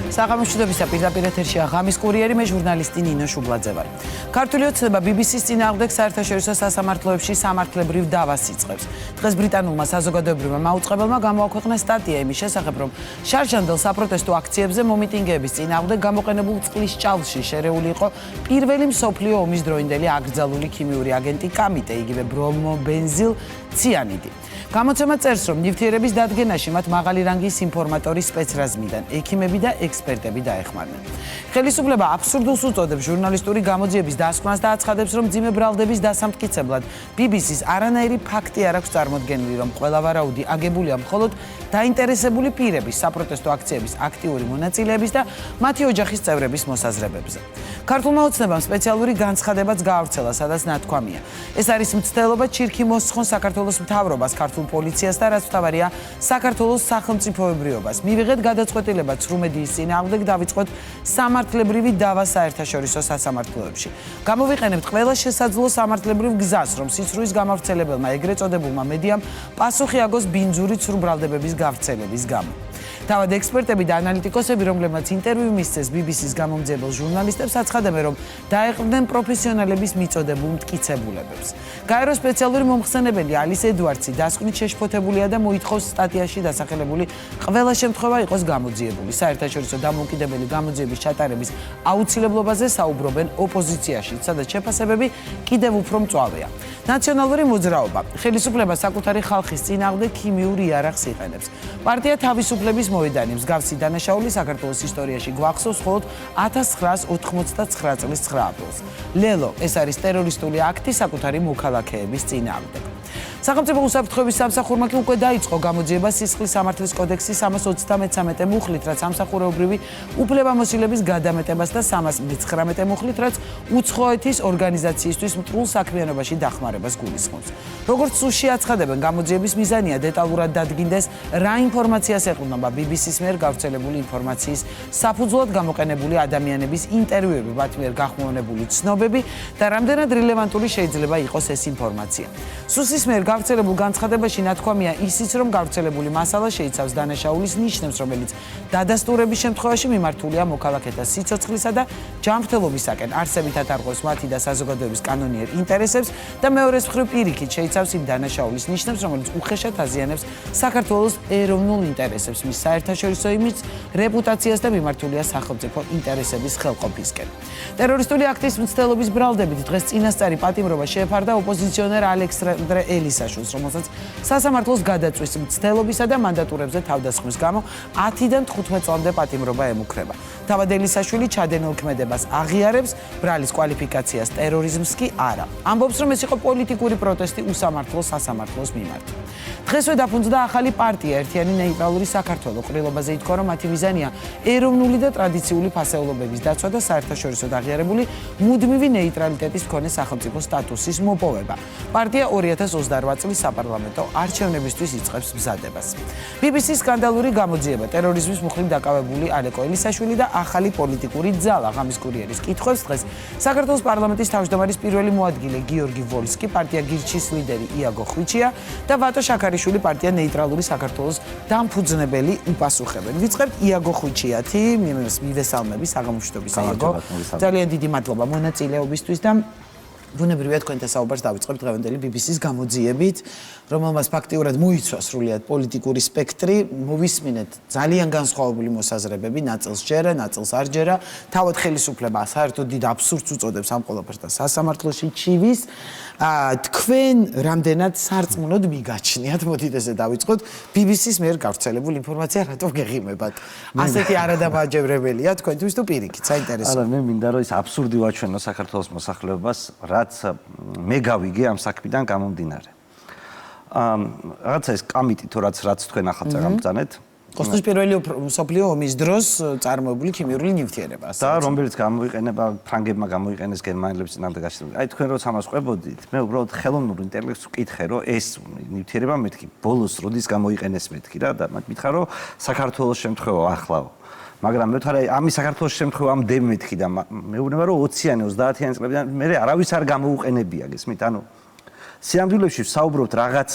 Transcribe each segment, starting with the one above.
საღამოშუდების პირდაპირ ეთერში ღამის კურიერი მე ჟურნალისტი ნინო შუბლაძე ვარ. ქართული ოცნება BBC-ს წინააღმდეგ საერთაშორისო სასამართლოებში სამართლებრივ დავას იწყებს. დღეს ბრიტანულმა საზოგადოებრივმა მაუწყებელმა გამოაქვეყნა სტატია იმის შესახებ, რომ შარშანდელ საპროტესტო აქციებზე მომიტინგეების წინააღმდეგ გამოყენებულ წყლის ჭალში შერეული იყო პირველი მსოფლიო ომის დროინდელი აკრძალული ქიმიური აგენტი კამიტე, იგივე ბრომობენზილ ციანიდი. გამოცემა წერს, რომ ნივთიერების დადგენაში მათ მაღალი რანგის ინფორმატორი სპეცრაზმიდან ექიმები და ექსპერტები დაეხმარნენ. ხელისუფლება აბსურდულს უწოდებს ჟურნალისტური გამოძიების დასკვნას და აცხადებს, რომ მძიმე ბრალდების დასამტკიცებლად BBC-ს არანაირი ფაქტი არ აქვს წარმოდგენილი, რომ ყველა ვარაუდი აგებულია მხოლოდ დაინტერესებული პირების საპროტესტო აქციების აქტიური მონაწილეების და მათი ოჯახის წევრების მოსაზრებებზე. ქართულმა ოცნებამ სპეციალური განცხადებაც გაავრცელა, სადაც ნათქვამია. ეს არის მცდელობა ჩირქი მოსხონ საქართველოს მთავრობას, ქართულ პოლიციას და რაც მთავარია საქართველოს სახელმწიფოებრიობას. მივიღეთ გადაწყვეტილება ცრუმედიის წინააღმდეგ დავიწყოთ სამართლებრივი დავა საერთაშორისო სასამართლოებში. გამოვიყენებთ ყველა შესაძლო სამართლებრივ გზას, რომ სიცრუის გამავრცელებელმა ეგრეთ წოდებულმა მედიამ პასუხი აგოს ბინძური ცრუბრალდებების გავრცელების გამო. თავად ექსპერტები და ანალიტიკოსები, რომლებმაც ინტერვიუ მისცეს BBC-ს გამომძიებელ ჟურნალისტებს, აცხადებენ, რომ დაეყრდნენ პროფესიონალების მიწოდებულ მტკიცებულებებს. გაერო სპეციალური მომხსენებელი ალის ედვარდსი დასკვნით შეშფოთებულია და მოითხოვს სტატიაში დასახელებული ყველა შემთხვევა იყოს გამოძიებული. საერთაშორისო დამოუკიდებელი გამოძიების ჩატარების აუცილებლობაზე საუბრობენ ოპოზიციაში, სადაც შეფასებები კიდევ უფრო მწვავეა. ნაციონალური მოძრაობა ხელისუფლება საკუთარი ხალხის წინააღმდეგ ქიმიურ იარაღს იყენებს. პარტია თავისუფლების მოედანი მსგავსი დანაშაული საქართველოს ისტორიაში გვახსოვს მხოლოდ 1989 წლის 9 აპრილს. ლელო ეს არის ტერორისტული აქტი საკუთარი მოქალაქეების წინააღმდეგ. სახელმწიფო უსაფრთხოების სამსახურმა კი უკვე დაიწყო გამოძიება სისხლის სამართლის კოდექსის 333 მუხლით, რაც სამსახურეობრივი უფლებამოსილების გადამეტებას და 319 მუხლით, რაც უცხოეთის ორგანიზაციისთვის მტრულ საქმიანობაში დახმარებას გულისხმობს. როგორც სულში აცხადებენ, გამოძიების მიზანია დეტალურად დადგინდეს, რა ინფორმაციას ეყრდნობა BBC-ს მიერ გავრცელებული ინფორმაციის საფუძვლად გამოყენებული ადამიანების ინტერვიუები, მათ მიერ გახმოვანებული ცნობები და რამდენად რელევანტური შეიძლება იყოს ეს ინფორმაცია. სუსის მიერ გავრცელებულ განცხადებაში ნათქვამია ისიც, რომ გავრცელებული მასალა შეიცავს დანაშაულის ნიშნებს, რომელიც დადასტურების შემთხვევაში მიმართულია მოქალაქეთა სიცოცხლისა და ჯანმრთელობისაკენ, არსებით ათარღოს მათი და საზოგადოების კანონიერ ინტერესებს და მეორეს მხრივ პირიქით შეიცავს იმ დანაშაულის ნიშნებს, რომელიც უხეშად აზიანებს საქართველოს ეროვნულ ინტერესებს, მის საერთაშორისო იმიჯს, რეპუტაციას და მიმართულია სახელმწიფო ინტერესების ხელყოფისკენ. ტერორისტული აქტის მცდელობის ბრალდებით დღეს წინასწარი პატიმრობა შეეფარდა ოპოზიციონერ ალექსანდრე ელისაშვილს, რომელსაც სასამართლოს გადაწვის მცდელობისა და მანდატურებზე თავდასხმის გამო 10-დან 15 წლამდე პატიმრობა ემუქრება. თავად ელისაშვილი ჩადენილ ქმედებას აღიარებს, ბრალის კვალიფიკაციას ტერორიზმს კი არა. ამბობს, რომ ეს იყო პოლიტიკური პროტესტი უსამართლო სასამართლოს მიმართ. დღესვე დაფუძნდა ახალი პარტია ერთიანი ნეიტრალური საქართველო. ყრილობაზე ითქვა, რომ მათი მიზანია ეროვნული და ტრადიციული ფასეულობების დაცვა და საერთაშორისოდ აღიარებული მუდმივი ნეიტრალიტეტის მქონე სახელმწიფო სტატუსის მოპოვება. პარტია 2028 წლის საპარლამენტო არჩევნებისთვის იწყებს მზადებას. BBC-ს სკანდალური გამოძიება, ტერორიზმის მუხლით დაკავებული ალეკო ელისაშვილი და ახალი პოლიტიკური ძალა ღამის კურიერის კითხვებს დღეს საქართველოს პარლამენტის თავმჯდომარის პირველი მოადგილე გიორგი ვოლსკი, პარტია გირჩის ლიდერი იაგო ხვიჩია და ვატო შაქარიშვილი პარტია ნეიტრალური საქართველოს დამფუძნებელი უპასუხებენ. ვიწყებთ იაგო ხვიჩიათი, მივესალმები საღამოშუდობის იაგო. ძალიან დიდი მადლობა მონაწილეობისთვის და ბუნებრივია თქვენთან საუბარს დავიწყებთ დღევანდელი BBC-ს გამოძიებით, რომელმაც ფაქტიურად მოიცვა სრულიად პოლიტიკური სპექტრი, მოვისმინეთ ძალიან განსხვავებული მოსაზრებები, ნაწილს ჯერა, ნაწილს არ ჯერა. თავად ხელისუფლება საერთოდ დიდ აბსურდს უწოდებს ამ ყველაფერს და სასამართლოში ჩივის. თქვენ რამდენად სარწმუნოდ მიგაჩნიათ, მოდით ესე დავიწყოთ, BBC-ს მიერ გავრცელებულ ინფორმაცია რატო გეღიმებათ? ასეთი არადამაჯერებელია თქვენთვის თუ პირიქით, საინტერესოა. არა, მე მინდა რომ ის აბსურდი ვაჩვენო საქართველოს მოსახლეობას, რაც მე გავიგე ამ საქმიდან გამომდინარე. რაღაცა ეს კამიტი თუ რაც თქვენ ახალ წამბრძანეთ. კოსტის პირველი მსოფლიო ომის დროს წარმოებული ქიმიური ნივთიერება. და რომელიც გამოიყენება ფრანგებმა გამოიყენეს გერმანელების წინააღმდეგ გაშლილ. აი თქვენ როცა ამას ყვებოდით, მე უბრალოდ ხელოვნურ ინტელექტს ვკითხე, რომ ეს ნივთიერება მეთქი ბოლოს როდის გამოიყენეს მეთქი რა და მითხრა რომ საქართველოს შემთხვევა ახლავ. მაგრამ მე ვთქვა ამის საქართველოს შემთხვევა ამდენ მეთქი და მეუბნება რომ 20-იანი 30-იანი წლებიდან მე არავის არ გამოუყენებია გესმით? ანუ სიამბილებში ვსაუბრობთ რაღაც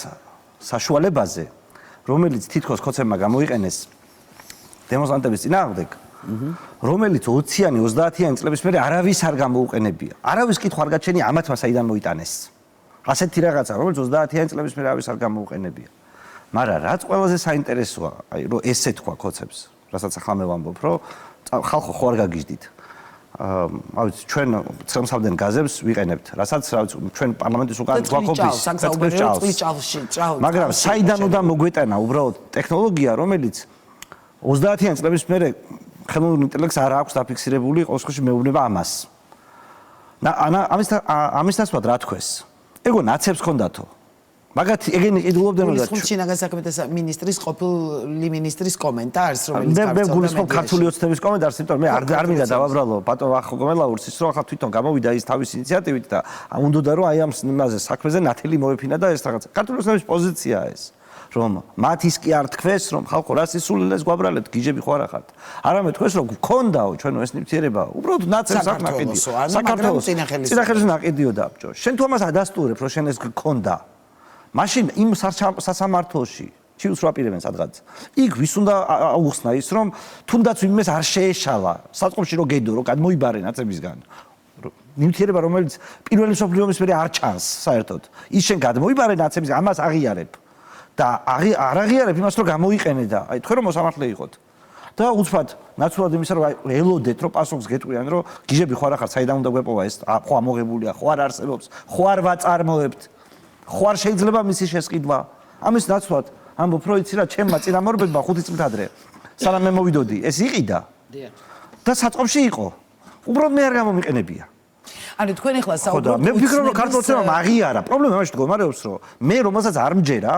საშუალებაზე, რომელიც თითქოს ხოცებმა გამოიყენეს დემონსტრანტების წინააღმდეგ, რომელიც 20-იანი 30-იანი წლების მერე არავის არ გამოუყენებია. არავის კითხვა არ გაჩენია ამათმა საიდან მოიტანეს. ასეთი რაღაცა, რომელიც 30-იანი წლების მერე არავის არ გამოუყენებია. მაგრამ რაც ყველაზე საინტერესოა, აი რომ ესე თქვა კოცებს, რასაც ახლა მე ვამბობ, რომ ხალხო ხო არ გაგიჟდით. ავიც ჩვენ ცრემსავდნენ გაზებს ვიყენებთ, რასაც ჩვენ პარლამენტის უკან გვაყოფის მაგრამ საიდან უნდა მოგვეტანა უბრალოდ ტექნოლოგია, რომელიც 30-იანი წლების მერე ხელოვნურ ინტელექტს არ აქვს დაფიქსირებული ყოველ შემთხვევაში მეუბნება ამას. ამის დასვათ რა თქვეს? ეგო ნაცებს ჰქონდათო. მაგათი ეგენი ყიდულობდნენ რომ შინაგან საქმეთა მინისტრის ყოფილი მინისტრის კომენტარს რომელიც მე გულისხმობ ქართული ოცნების კომენტარს, იმიტომ მე არ მინდა დავაბრალო ბატონ ახალგომელაურს ის რომ ახლა თვითონ გამოვიდა ის თავის ინიციატივით და უნდოდა რომ აი ამ იმაზე საქმეზე ნათელი მოეფინა და ეს რაღაცა ქართული ოცნების პოზიციაა ეს რომ მათ ის კი არ თქვეს რომ ხალხო რას ისულელეს გვაბრალეთ გიჟები ხო არა ხართ არამედ თქვეს რომ გქონდაო ჩვენო ეს ნივთიერება უბრალოდ ნაცებს აქ ნაკიდიო საქართველოს წინახელზე ნაკიდიო დაბჭო შენ თუ ამას ადასტურებ რომ შენ ეს გქონდა მაშინ იმ სასამართლოში ჩიუს რა პირებენ სადღაც იქ ვის უნდა აუხსნა ის რომ თუნდაც ვინმეს არ შეეშალა საწყობში რომ გედო რომ გადმოიბარე ნაცებისგან ნივთიერება რომელიც პირველი მსოფლიო ომის მერე არ ჩანს საერთოდ ის შენ გადმოიბარე ნაცებისგან ამას აღიარებ და არ აღიარებ იმას რომ გამოიყენე და აი თქვენ რომ მოსამართლე იყოთ და უცბად ნაცვლად იმისა რომ ელოდეთ რომ პასუხს გეტყვიან რომ გიჟები ხო არ ახარ საიდან უნდა გვეპოვა ეს ხო ამოღებულია ხო არ არსებობს ხო არ ვაწარმოებთ ხო არ შეიძლება მისი შესყიდვა ამის ნაცვლად ამბობ რომ იცი რა ჩემმა წინამორბედმა 5 წლით ადრე სანამ მე მოვიდოდი ეს იყიდა და საწყობში იყო უბრალოდ მე არ გამომიყენებია ანუ თქვენ ახლა საუბრობთ მე ვფიქრობ რომ ქართულმა აღიარა პრობლემა მაშინ მდგომარეობს რომ მე რომელსაც არ მჯერა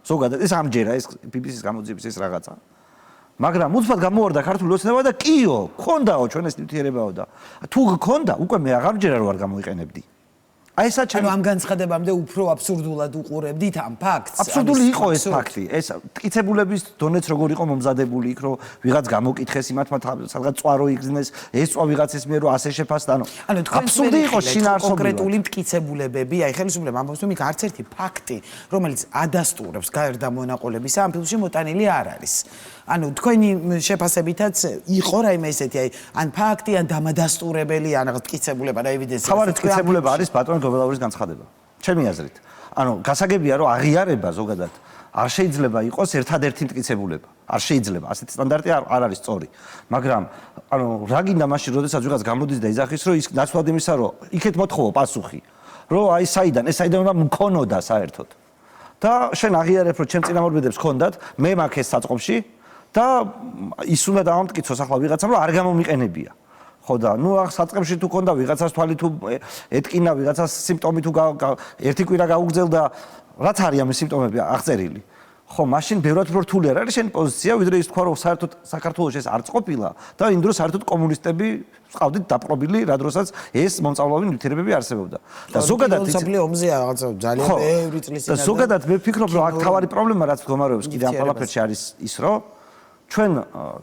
ზოგადად ეს ამჯერა ეს BBC-ის გამოძიების ეს რაღაცა მაგრამ უცბად გამოვარდა ქართული ოცნება და კიო გქონდაო ჩვენ ეს ნივთიერებაო და თუ გქონდა უკვე მე აღარ მჯერა რომ არ გამოიყენებდი აი ეს ანუ ამ განცხადებამდე უფრო აბსურდულად უყურებდით ამ ფაქტს აბსურდული იყო ეს ფაქტი ეს მტკიცებულების დონეც როგორ იყო მომზადებული იქ რომ ვიღაც გამოკითხეს იმათმა სადღაც წვარო იგზნეს ეს წვა ვიღაცის მიერ რომ ასე შეფასდა ანუ აბსურდი იყო შინაარსობრივად კონკრეტული მტკიცებულებები აი ხელისუფლებამ ამბობს რომ იქ არც ერთი ფაქტი რომელიც ადასტურებს გარდამონაყოლებისა ამ ფილმში მოტანილი არ არის ანუ თქვენი შეფასებითაც იყო რაიმე ესეთი აი ან ფაქტი ან დამადასტურებელი ან რაღაც მტკიცებულება და ევიდენცია ხავარი მტკიცებულება არის ბატონ გობელაურის განცხადება ჩემი აზრით ანუ გასაგებია რომ აღიარება ზოგადად არ შეიძლება იყოს ერთადერთი მტკიცებულება არ შეიძლება ასეთი სტანდარტი არ არის სწორი მაგრამ ანუ რა გინდა მაშინ როდესაც ვიღაც გამოდის და იძახის რომ ის ნაცვლად იმისა რომ იქეთ მოთხოვო პასუხი რომ აი საიდან ეს საიდან უნდა მქონოდა საერთოდ და შენ აღიარებ რომ ჩემ წინამორბედებს ჰქონდათ მე მაქვს ეს საწყობში და ის უნდა დავამტკიცოს ახლა ვიღაცამ რომ არ გამომიყენებია ხო და ნუ ახ საწყებში თუ ქონდა ვიღაცას თვალი თუ ეტკინა ვიღაცას სიმპტომი თუ ერთი კვირა გაუგზელდა რაც არის ამ სიმპტომები აღწერილი ხო მაშინ ბევრად უფრო რთული არ არის შენი პოზიცია ვიდრე ის თქვა რომ საერთოდ საქართველოს ეს არ წყობილა და იმ დროს საერთოდ კომუნისტები ყავდით დაპყრობილი რა დროსაც ეს მომწავლობი ნივთიერებები არსებობდა და ზოგადად მსოფლიო ომზე რაღაცა ძალიან ბევრი წლის წინათ და ზოგადად მე ვფიქრობ რომ აქ თავარი პრობლემა რაც მდგომარეობს კიდე ამ ყველაფერში არის ის რომ ჩვენ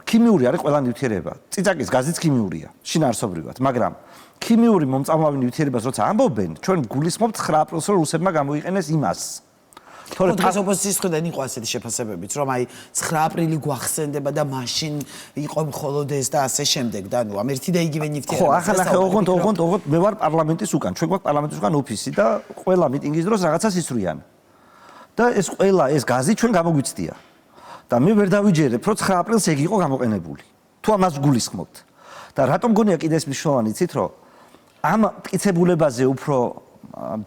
ქიმიური არის ყველა ნივთიერება. წიწაკის გაზიც ქიმიურია, შინაარსობრივად, მაგრამ ქიმიური მომწამლავი ნივთიერებას როცა ამბობენ, ჩვენ გულისხმობთ 9 აპრილს რომ რუსებმა გამოიყენეს იმას. თორე დღეს ოპოზიციის მხრიდან იყო ასეთი შეფასებებიც, რომ აი 9 აპრილი გვახსენდება და მაშინ იყო მხოლოდ ეს და ასე შემდეგ და ნუ ამ ერთი და იგივე ნივთიერება. ხო, ახლა ნახე, ოღონდ მე ვარ პარლამენტის უკან, ჩვენ გვაქვს პარლამენტის უკან ოფისი და ყველა მიტინგის დროს რაღაცას ისვრიან. და ეს ყველა ეს გაზი ჩვენ გამოგვიცდია. და მე ვერ დავიჯერებ, რომ 9 აპრილს ეგ იყო გამოყენებული. თუ ამას გულისხმობთ. და რატომ გონია კიდე ეს მნიშვნელოვანი იცით, რომ ამ მტკიცებულებაზე უფრო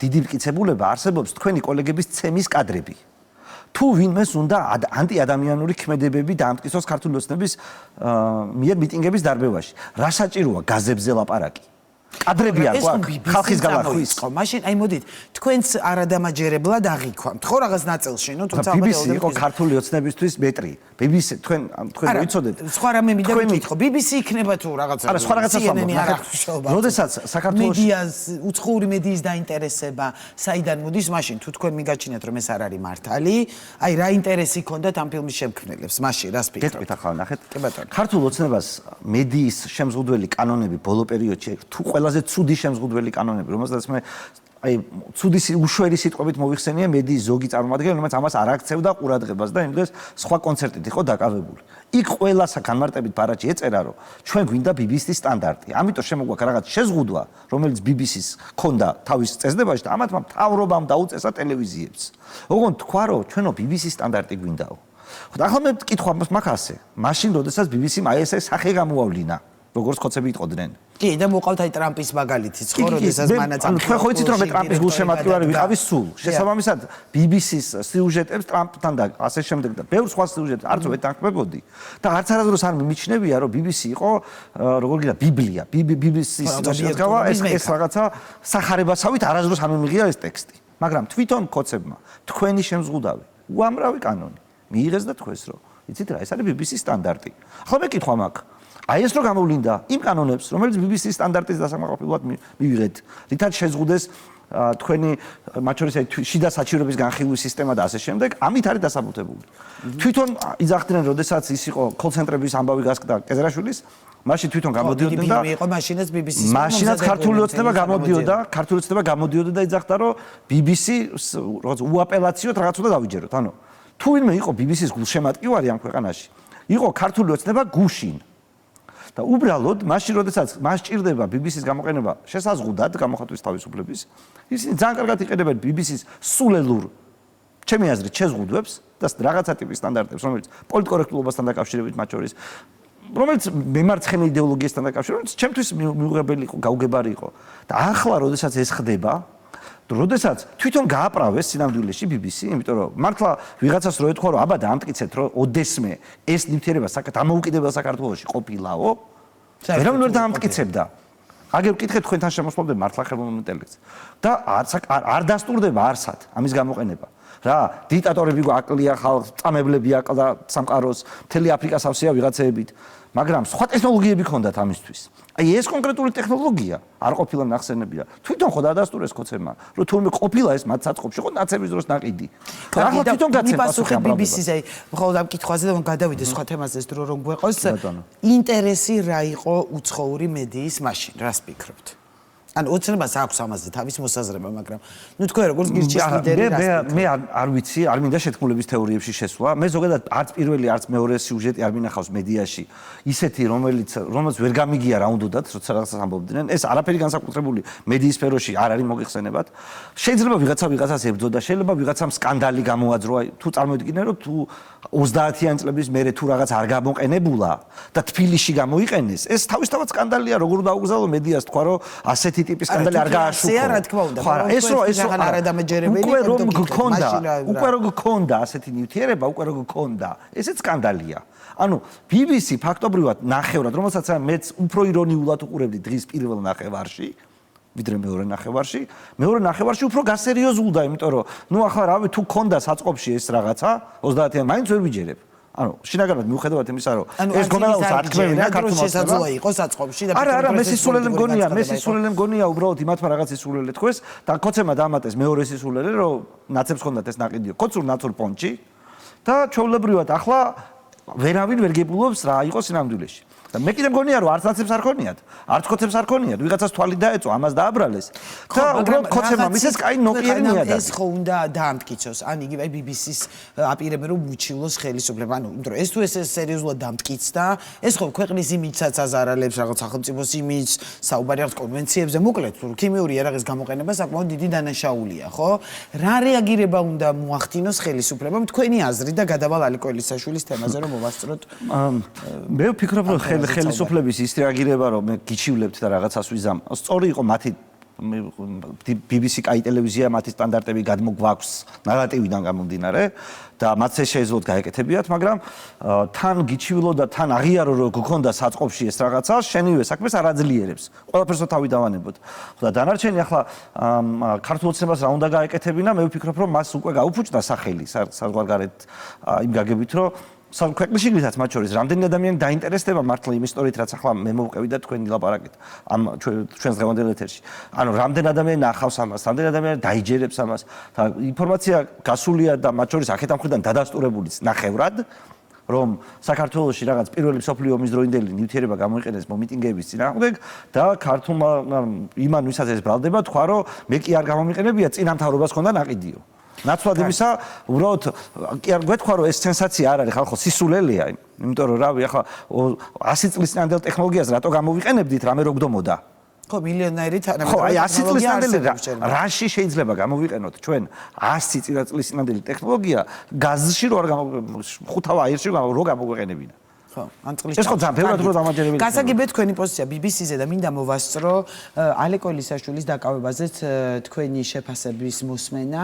დიდი მტკიცებულება არსებობს თქვენი კოლეგების ცემის კადრები. თუ ვინმეს უნდა ანტიადამიანური ქმედებები დაამტკიცოს ქართული ოცნების მიერ მიტინგების დარბევაში. რა საჭიროა გაზებზე ლაპარაკი? კადრები არ გვაქვს ხალხის განახვის ხო მაშინ აი მოდით თქვენც არადამაჯერებლად აღიქვამთ ხო რაღაც ნაწილში ნუ თუმცა BBC იყო ქართული ოცნებისთვის მეტრი BBC თქვენ ვიცოდეთ სხვა რამე მინდა ვიკითხო BBC იქნება თუ რაღაცა არა სხვა რაღაცას ვამბობ როდესაც საქართველოს მედიას უცხოური მედიის დაინტერესება საიდან მოდის მაშინ თუ თქვენ მიგაჩინეთ რომ ეს არ არის მართალი აი რა ინტერესი ჰქონდათ ამ ფილმის შემქმნელებს მაშინ რას ფიქრობთ გეტყვით ახლა ნახეთ ქართულ ოცნებას მედიის შემზღუდველი კანონები ბოლო პერიოდში თუ ყველაზე ცუდი შემზღუდველი კანონები რომელსაც მე აი ცუდი უშვერი სიტყვებით მოიხსენია მედიის ზოგი წარმომადგენელი, რომელიც ამას არ აქცევდა ყურადღებას და იმ დღეს სხვა კონცერტით იყო დაკავებული. იქ ყველასა განმარტებით ბარაჯი ეწერა, რომ ჩვენ გვინდა BBC-ის სტანდარტი. ამიტომ შემოგვაქვს რაღაც შეზღუდვა, რომელიც BBC-ს ჰქონდა თავის წესდებაში და ამათმა მთავრობამ დაუწესა ტელევიზიებს. ოღონდ თქვა, რომ ჩვენო BBC-ის სტანდარტი გვინდაო. ახლა მე ვკითხვა მაგ ასე. მაშინ როდესაც BBC-მ აი ესე სახე გამოავლინა, როგორც ხოცები იტყოდნენ. კი, და მოყავთ აი ტრამპის მაგალითიც, ხო, როდესაც მანაწილე. თქვენ ხო იცით რომ მე ტრამპის გულშემატკივარი ვიყავი სულ. შესაბამისად, BBC-ს სიუჟეტებს ტრამპთან და ასე შემდეგ და ბევრ სხვა სიუჟეტებს არც ვეთანხმებოდი და არც არასდროს არ მიმიჩნევია რომ BBC იყო როგორ გინდა ბიბლია. BBC-ის შესაძლოა ეს რაღაცა სახარებასავით არასდროს არ მიმიღია ეს ტექსტი. მაგრამ თვითონ კოცებმა თქვენი შემზღუდავი უამრავი კანონი მიიღეს და თქვეს რომ იცით რა, ეს არის BBC-ის სტანდარტი. ახლა მე კითხვა მაქვს აი ეს რო გამოვლინდა იმ კანონებს, რომელიც BBC-ის სტანდარტის დასაკმაყოფილებლად მივიღეთ, რითაც შეზღუდეს თქვენი მათ შორის შიდა საჩივრების განხილვის სისტემა და ასე შემდეგ, ამით არის დასაბუთებული. თვითონ იძახდნენ, როდესაც ის იყო კოლ-ცენტრების ამბავი გასკდა კეზრაშვილის, მაშინ თვითონ გამოდიოდნენ და იყო მაშინაც BBC-ს. მაშინაც ქართული ოცნება გამოდიოდა და იძახდა, რომ BBC რაღაც უაპელაციოდ რაღაც უნდა დავიჯეროთ. ანუ თუ ვინმე იყო BBC-ის გულშემატკივარი ამ ქვეყანაში, იყო ქართული ოცნება გუშინ. და უბრალოდ მაშინ როდესაც მას ჭირდება BBC-ის გამოყენება შესაზღუდად გამოხატვის თავისუფლების, ისინი ძალიან კარგად იყენებენ BBC-ის სულელურ ჩემი აზრით შეზღუდვებს და რაღაცა ტიპის სტანდარტებს, რომელიც პოლიტკორექტულობასთან დაკავშირებით მათ შორის, რომელიც მემარცხენე იდეოლოგიასთან დაკავშირებით, ჩემთვის მიუღებელი იყო, გაუგებარი იყო. და ახლა როდესაც ეს ხდება, როდესაც თვითონ გააправეს სინამდვილეში BBC, იმიტომ რომ მართლა ვიღაცას რო ეთქვა რომ აბა დაამტკიცეთ რომ ოდესმე ეს ნივთიერება დამოუკიდებელ საქართველოში ყოფილაო, ვერავინ ვერ დაამტკიცებდა. აგერ ვკითხეთ თქვენთან შემოსვლამდე მართლა ხელოვნურ ინტელექტს და არ დასტურდება არსად ამის გამოყენება. რა, დიქტატორები გვაკლია ხალხს, წამებლები აკლდა სამყაროს, მთელი აფრიკა სავსეა ვიღაცეებით, მაგრამ სხვა ტექნოლოგიები ჰქონდათ ამისთვის. აი ეს კონკრეტული ტექნოლოგია არ ყოფილა ნახსენებია. თვითონ ხო დადასტურეს კოცებმა, რომ თურმე ყოფილა ეს მათ საწყობში, ხო ნაცების დროს ნაყიდი. ახლა თვითონ გაცემა პასუხი BBC-ს, აი, მხოლოდ ამ კითხვაზე და გადავიდე სხვა თემაზე ეს დრო რომ გვეყოს. ინტერესი რა იყო უცხოური მედიის მაშინ, რას ფიქრობთ? ანუ ოცნებას აქვს ამაზე თავის მოსაზრება, მაგრამ ნუ თქვენ როგორც გირჩის ლიდერი მე არ ვიცი, არ მინდა შეთქმულების თეორიებში შესვლა. მე ზოგადად არც პირველი, არც მეორე სიუჟეტი არ მინახავს მედიაში. ისეთი, რომელიც ვერ გამიგია რა უნდათ, როცა რაღაცას ამბობდნენ. ეს არაფერი განსაკუთრებული მედიის სფეროში არ არის მოგიხსენებათ. შეიძლება ვიღაცას ებრძოდა, შეიძლება ვიღაცამ სკანდალი გამოაძრო, თუ წარმოვიდგინე, რომ თუ 30-იან წლების მერე თუ რაღაც არ გამოყენებულა და თბილისში გამოიყენეს, ეს თავისთავად სკანდალია, როგორ დაუგზავნო მედიას, თქვა რომ ასეთი ტიპის სკანდალი არ გააშუქო. რა თქმა უნდა, ეს უკვე რომ გქონდა ასეთი ნივთიერება, უკვე რომ გქონდა, ესეც სკანდალია. ანუ BBC ფაქტობრივად ნახევრად, რომელსაც მეც უფრო ირონიულად უყურებდი დღის პირველ ნახევარში, ვიდრე მეორე ნახევარში, მეორე ნახევარში უფრო გასერიოზულდა, იმიტომ რომ ნუ ახლა რავი, თუ გქონდა საწყობში ეს რაღაცა, 30-იან მაინც ვერ ვიჯერებ. ანუ შინაგანად მიუხედავად იმისა, რომ ეს გომელაუს ათქმევინა ქართულმა შესაძლოა იყოს საწყობში და არა, მე სისულელე მგონია უბრალოდ იმათმა რაღაც სისულელე თქვეს და კოცებმა დაამატეს მეორე სისულელე, რომ ნაცებს ჰქონდათ ეს ნაყიდიო, კოცურ-ნაცურ პონჩი და ჩვეულებრივად ახლა ვერავინ ვერ გებულობს რა იყო სინამდვილეში. და მე კიდე მგონია რომ არც ნაცებს არ ქონიათ, არც კოცებს არ ქონიათ, ვიღაცას თვალი დაეწო, ამას დააბრალეს. და უბრალოდ კოცებმა მისეს კაი ნოყიერი მიადაგეს. ეს ხო უნდა დაამტკიცოს, ან იგივე BBC-ს აპირებენ რომ უჩილოს ხელისუფლება. ანუ იმიტომ რომ ეს თუ ეს სერიოზულად დამტკიცდა, ეს ხო ქვეყნის იმიჯსაც აზარალებს, რაღაც სახელმწიფოს იმიჯს, საუბარი აქვს კონვენციებზე, მოკლედ თუ ქიმიური იარაღის გამოყენება საკმაოდ დიდი დანაშაულია, ხო? რა რეაგირება უნდა მოახდინოს ხელისუფლებამ თქვენი აზრით და გადავალ ალიკოელისაშვილის თემაზე რომ მოვასწროთ? მე ვფიქრობ რომ ხელისუფლების ის რეაგირება რომ მე გიჩივლებთ და რაღაცას ვიზამ, სწორი იყო მათი BBC კაი ტელევიზია მათი სტანდარტები გადმოგვაქვს ნარატივიდან გამომდინარე და მათ ეს შეეძლოთ გაეკეთებიათ, მაგრამ თან გიჩივლო და თან აღიარო რომ გქონდა საწყობში ეს რაღაცა, შენივე საქმეს არ აძლიერებს. ყველაფერს თავი დავანებოთ. და დანარჩენი ახლა ქართულ ოცნებას რა უნდა გაეკეთებინა, მე ვფიქრობ რომ მას უკვე გაუფუჭდა სახელი საზღვარგარეთ იმ გაგებით რომ ქვეყნში გითაც მათ შორის რამდენი ადამიანი დაინტერესდება მართლა იმ ისტორიით, რაც ახლა მე მოვყევი და თქვენ ვილაპარაკეთ ამ ჩვენს დღევანდელ ეთერში. ანუ რამდენი ადამიანი ნახავს ამას, რამდენი ადამიანი დაიჯერებს ამას და ინფორმაცია გასულია და მათ შორის აქეთ ამ მხრიდან დადასტურებულიც ნახევრად რომ საქართველოში რაღაც პირველი მსოფლიო ომის დროინდელი ნივთიერება გამოიყენეს მომიტინგეების წინააღმდეგ და ქართულმა იმან ვისაც ეს ბრალდება თქვა რომ მე კი არ გამომიყენებია წინა მთავრობას ჰქონდა ნაყიდიო. ნაცვლად იმისა, უბრალოდ კი არ გვეთქვა რომ ეს სენსაცია არ არის ხალხო სისულელეა, იმიტომ რომ რავი ახლა 100 წლის წინანდელ ტექნოლოგიას რატო გამოვიყენებდით, რამე რო გდომოდა? ხო, მილიონერი თანამედროვე ხო, აი 100 წლის წინანდელი ტექნოლოგია რაში შეიძლება გამოვიყენოთ ჩვენ 100 წლის წინანდელი ტექნოლოგია გაზში რო არ 5 აირში რო გამოვიყენებინა. ხო, ან წყლის ეს ხო ძალიან ბევრად რო დამაჯერებელი. გასაგებია თქვენი პოზიცია BBC-ზე და მინდა მოვასწრო ალეკო ელისაშვილის დაკავებაზეც თქვენი შეფასების მოსმენა.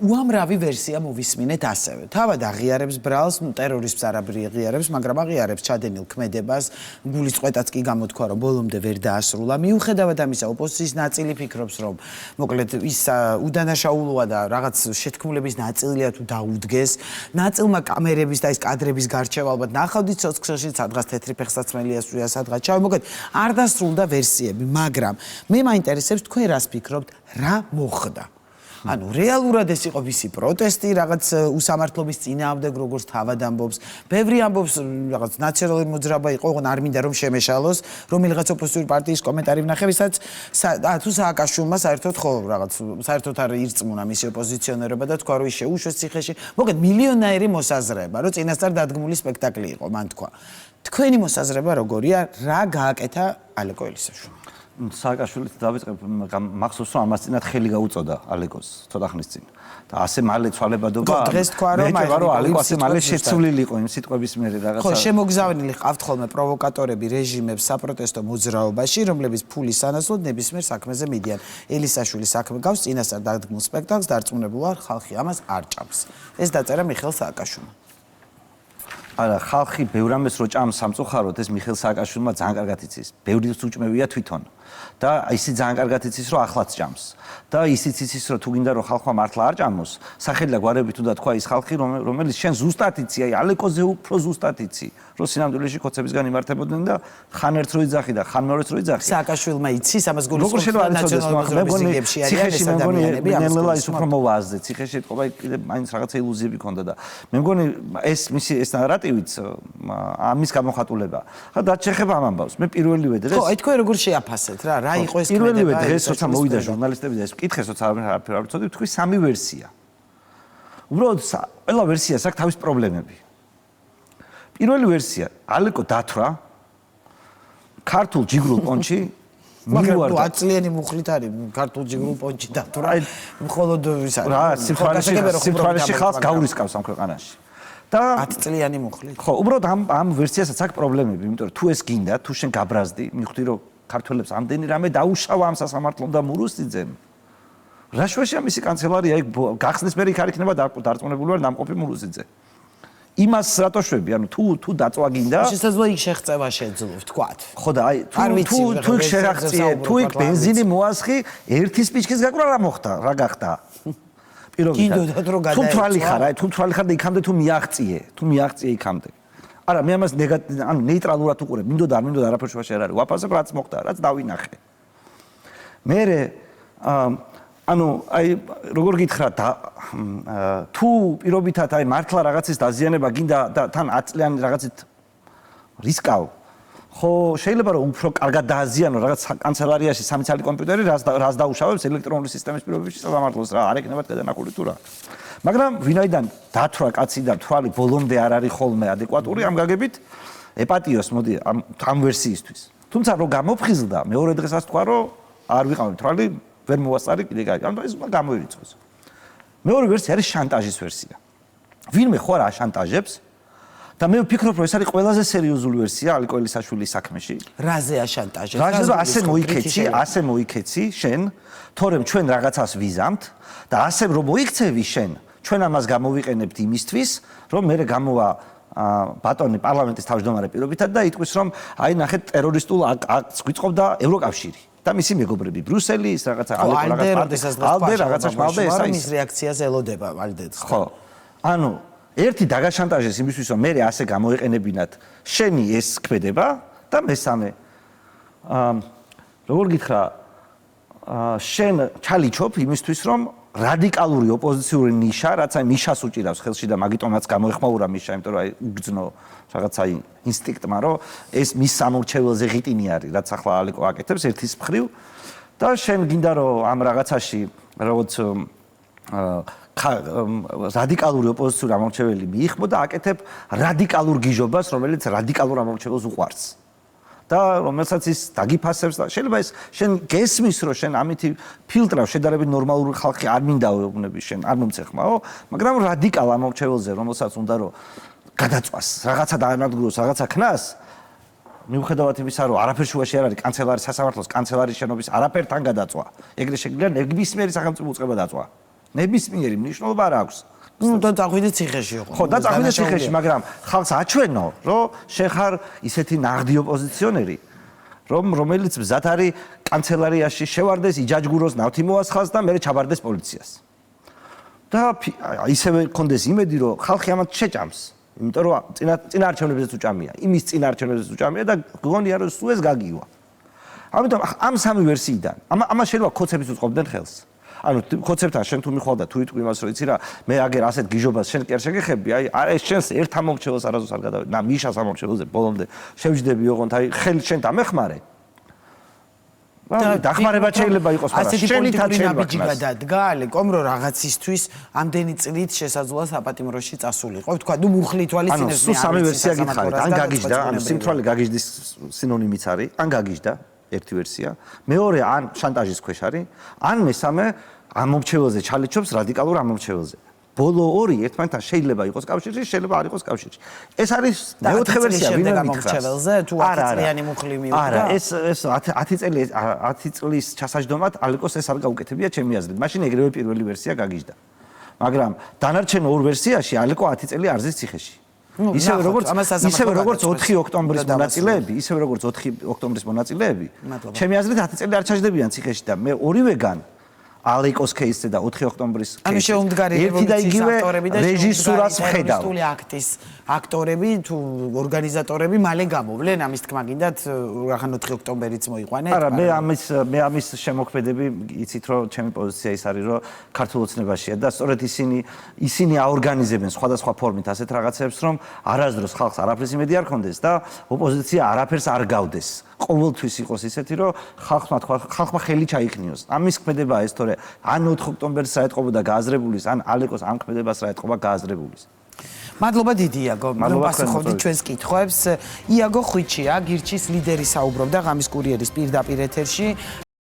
უამრავი ვერსია მოვისმინეთ ასევე. თავად აღიარებს ბრალს, ტერორიზმს არაფერი აღიარებს, მაგრამ აღიარებს ჩადენილ ქმედებას, გულისწყეტაც კი გამოთქვა, რომ ბოლომდე ვერ დაასრულა. მიუხედავად ამისა, ოპოზიციის ნაწილი ფიქრობს, რომ მოკლედ ის უდანაშაულოა და რაღაც შეთქმულების ნაწილია თუ დაუდგეს. ნაწილმა კამერების და ის კადრების გარჩევა ალბათ ნახავდით ქსელში სადღაც თეთრი ფეხსაცმელი ასვია სადღაც ჩავი მოკლედ არ დასრულდა ვერსიები მაგრამ მე მაინტერესებს თქვენ რას ფიქრობთ რა მოხდა ანუ რეალურად ეს იყო ვისი პროტესტი რაღაც უსამართლობის წინააღმდეგ როგორც თავად ამბობს ბევრი ამბობს რაღაც ნაციონალური მოძრაობა იყო ოღონ არ მინდა რომ შემეშალოს რომელიღაც ოპოზიციური პარტიის კომენტარი ვნახე ვისაც თუ სააკაშვილმა საერთოდ ხო რაღაც საერთოდ არ ირწმუნა მისი ოპოზიციონერობა და თქვა რომ ის შეუშვეს ციხეში მოკლედ მილიონაერი მოსაზრება რომ წინასწარ დადგმული სპექტაკლი იყო მან თქვა თქვენი მოსაზრება როგორია რა გააკეთა ალეკო ელისაშვილმა სააკაშვილით დავიწყებ მახსოვს რომ ამას წინათ ხელი გაუწოდა ალეკოს ცოტა ხნის წინ და ასე მალე ცვალებადობა დღეს თქვა რომ ალეკო ასე მალე შეცვლილი იყო იმ სიტყვების მერე რაღაცა ხო შემოგზავნილი ყავთ ხოლმე პროვოკატორები რეჟიმებს საპროტესტო მოძრაობაში რომლებიც ფულის სანაცვლოდ ნებისმიერ საქმეზე მიდიან ელისაშვილის საქმე გავს წინასწარ დადგმულ სპექტაკლს დარწმუნებული ვარ ხალხი ამას არ ჭამს ეს დაწერა მიხეილ სააკაშვილმა არა ხალხი ბევრ ამას რო ჭამს სამწუხაროდ ეს მიხეილ სააკაშვილმა ძალიან კარგად იცის ბევრიც უჭმევია თვითონ და ისიც ძალიან კარგად იცის რომ ახლაც ჭამს და ისიც იცის რომ თუ გინდა რომ ხალხმა მართლა არ ჭამოს სახელი და გვარებით უნდა თქვა ის ხალხი რომელიც შენ ზუსტად იცი აი ალეკოზე უფრო ზუსტად იცი რომ სინამდვილეში ხოცებისგან იმართებოდნენ და ხან ერთ რო იძახი და ხან მეორეც რო იძახი სააკაშვილმა იცის ამას გულისხმობს ნაციონალური მოზრდობების ციხეში მე მგონი ნელა ის უფრო მოვააზდე ციხეში ეთყობა კიდე მაინც რაღაცა ილუზიები ქონდა და მე მგონი ეს მისი ეს ნარატივიც ამის გამოხატულება ხა დაჩეხება ამ ამბავს მე პირველივე დღეს ხო აი თქვენ როგორ შეაფასეთ რა იყო ეს პირველივე დღეს როცა მოვიდა ჟურნალისტები და ეს მკითხეს როცა არაფერ არ ვიცოდი თქვი სამი ვერსია უბრალოდ ყველა ვერსიას აქვს თავის პრობლემები პირველი ვერსია ალეკო დათვრა ქართულ ჯიგრულ პონჩი მაგრამ 10 წლიანი მუხლით არის ქართულ ჯიგრულ პონჩი დათვრა მხოლოდ ის არის რა სიმთვრალეში ხალხს გაურისკავს ამ ქვეყანაში და 10 წლიანი მუხლით ხო უბრალოდ ამ ვერსიასაც აქვს პრობლემები იმიტომ რომ თუ ეს გინდა თუ შენ გაბრაზდი მიხვდი რომ ქართველებს ამდენი რამე დაუშავა ამ სასამართლომ და მურუსიძემ რა შეშია მისი კანცელარია იქ გახსნის მე იქ არ იქნება დარწმუნებული ვარ ნამყოფი მურუსიძე იმას რატო შვები ანუ თუ დაწვა გინდა შესაძლოა იქ შეღწევა შეძლო ვთქვათ ხო და აი თუ იქ შერაღწიე თუ იქ ბენზინი მოასხი ერთი სპიჩკის გაკვრა რა მოხდა რა გახდა პირობითად თუ თვალი ხარ აი თუ თვალი ხარ და იქამდე თუ მიაღწიე იქამდე არა მე ამას ანუ ნეიტრალურად უყურებ მინდოდა არ მინდოდა არაფერ შუაში არ არის ვაფასებ რაც მოხდა რაც დავინახე მე ანუ აი როგორ გითხრა თუ პირობითად აი მართლა რაღაცის დაზიანება გინდა და თან 10 წლიანი რაღაცით რისკავ ხო შეიძლება რომ უფრო კარგად დააზიანო რაღაც კანცელარიაში სამი ცალი კომპიუტერი რას დაუშავებს ელექტრონული სისტემის პირობებში სამართლოს რა არ ეკნებათ გადანახული თუ რა მაგრამ ვინაიდან დათვრა კაცი და თვალი ბოლომდე არ არის ხოლმე ადეკვატური ამ გაგებით ეპატიოს მოდი ამ ვერსიისთვის თუმცა რომ გამოფხიზლდა მეორე დღესაც თქვა რომ არ ვიყავი თვალი ვერ მოვასწარი კიდე გაიგე ანუ ეს უნდა გამოირიცხოს მეორე ვერსია არის შანტაჟის ვერსია ვინმე ხო არა შანტაჟებს და მე ვფიქრობ რომ ეს არის ყველაზე სერიოზული ვერსია ალეკო ელისაშვილის საქმეში რაზეა შანტაჟი რაზეა ასე მოიქეცი შენ თორემ ჩვენ რაღაცას ვიზამთ და ასე რომ მოიქცევი შენ ჩვენ ამას გამოვიყენებთ იმისთვის რომ მე გამოვა ბატონი პარლამენტის თავმჯდომარე პირობითად და იტყვის რომ აი ნახეთ ტერორისტულ აქტს გვიწყობდა ევროკავშირი და მისი მეგობრები ბრიუსელის რაღაცა ალდე რაღაცა შმალდე ესა ის რეაქციაზე ელოდება ვალდეც ხო ანუ ერთი დაგაშანტაჟეს იმისთვის რომ მე ასე გამოეყენებინათ შენი ეს ქმედება და მესამე როგორ გითხრა შენ ჩალიჩობ იმისთვის რომ რადიკალური ოპოზიციური ნიშა, რაც აი მიშას უჭირავს ხელში და მაგიტომაც გამოეხმაურა მიშა, იმიტომ რომ აი გძნო რაღაცა ინსტინქტმა, რომ ეს მის სამორჩეველზე ღიტინი არის, რაც ახლა ალეკო აკეთებს ერთის მხრივ და შენ გინდა რომ ამ რაღაცაში როგორც რადიკალური ოპოზიციური ამორჩეველი მიიხმო და აკეთებ რადიკალურ გიჟობას, რომელიც რადიკალურ ამორჩეველს უყვარს. და რომელსაც ის დაგიფასებს და შეიძლება ეს შენ გესმის რომ შენ ამითი ფილტრავ შედარებით ნორმალური ხალხი არ მინდა ეუბნები შენ არ მომცეხმაო მაგრამ რადიკალ ამორჩეველზე რომელსაც უნდა რომ გადაწვას რაღაცა დაანადგუროს რაღაცა ქნას მიუხედავად იმისა რომ არაფერ შუაში არ არის კანცელარი სასამართლოს კანცელარის შენობის არაფერთან გადაწვა ეგრე შეგვიძლია ნებისმიერი სახელმწიფო უწყება დაწვა ნებისმიერი მნიშვნელობა არ აქვს ну და წახვიდე ციხეში ხო და წახვიდე ციხეში მაგრამ ხალხს აჩვენო რომ შენ ხარ ისეთი ნაღდი ოპოზიციონერი რომელიც მზად არის კანცელარიაში შევარდეს იჯაჯგუროს ნავთი მოასხას და მერე ჩაბარდეს პოლიციას და ისევე კონდეს იმედი რომ ხალხი ამათ შეჭამს იმიტომ რომ წინა არჩევნებზეც უჭამია იმის წინა არჩევნებზეც უჭამია და გგონია რომ სულ ეს გაგივა ამიტომ ამ სამი ვერსიიდან ამას შეიძლება ქოცების უწყობდნენ ხელს ანუ ხოცებთან შენ თუ მიხვალ და თუ იტყვი იმას რომ იცი რა მე აგერ ასეთ გიჟობას შენ კი არ შეგეხები აი ეს შენს ერთ ამორჩეველს არასდროს არ გადავედი და მიშას ამორჩეველზე ბოლომდე შევჯდები ოღონდ აი ხელი შენ დამეხმარე დახმარება შეიძლება იყოს მაგრამ შენი თაჩელი გადადგა ალეკომ რომ რაღაცისთვის ამდენი წლით შესაძლოა საპატიმროში წასულიყო თქვა ნუ მუხლი თვალისწინებს მე სამი ვერსია გითხარით ან გაგიჟდა ანუ სიმთვრალე გაგიჟდის სინონიმიც არის ან გაგიჟდა ერთი ვერსია მეორე ან შანტაჟის ქვეშ არის ან მესამე ამორჩეველზე ჩალიჩობს რადიკალურ ამორჩეველზე ბოლო ორი ერთმანეთთან შეიძლება იყოს კავშირში შეიძლება არ იყოს კავშირში ეს არის მეოთხე ვერსია ვინმე ამორჩეველზე თუ 10 წლიანი მუხლი მიუღდა არა ეს 10 წლის ჩასაჯდომად ალეკოს ეს არ გაუკეთებია ჩემი აზრით მაშინ ეგრევე პირველი ვერსია გაგიჟდა მაგრამ დანარჩენ ორ ვერსიაში ალეკო 10 წელი არ ზის ციხეში ისევე როგორც 4 ოქტომბრის მონაწილეები, ისევე როგორც 4 ოქტომბრის მონაწილეები. ჩემი აზრით 10 წელი არ ჩაჯდებიან ციხეში და მე ორივეგან ალეკოს кейსზე და 4 ოქტომბრის ანუ შეუმდგარი რევოლუციის ავტორები და რეჟისურას ხედავ. აქტის აქტორები თუ ორგანიზატორები მალე გამოვლენ ამის თქმა გინდათ რახან 4 ოქტომბერიც მოიყვანეთ. არა, მე ამის შემოქმედები იცით რომ ჩემი პოზიცია ის არის რომ ქართულ ოცნებაშია და სწორედ ისინი აორგანიზებენ სხვადასხვა ფორმით ასეთ რაღაცებს რომ არასდროს ხალხს არაფრის იმედი არ ქონდეს და ოპოზიცია არაფერს არ გავდეს. ყოველთვის იყოს ისეთი რომ ხალხმა ხელი ჩაიქნიოს. ამის ქმედებაა ეს თორე ან 4 ოქტომბერს რა ეთყობოდა გააზრებულის ან ალეკოს ამ ქმედებას რა ეთყობა გააზრებულის. მადლობა დიდი იაგო რომ პასუხობდით ჩვენს კითხვებს. იაგო ხვიჩია, გირჩის ლიდერი საუბრობდა ღამის კურიერის პირდაპირ ეთერში.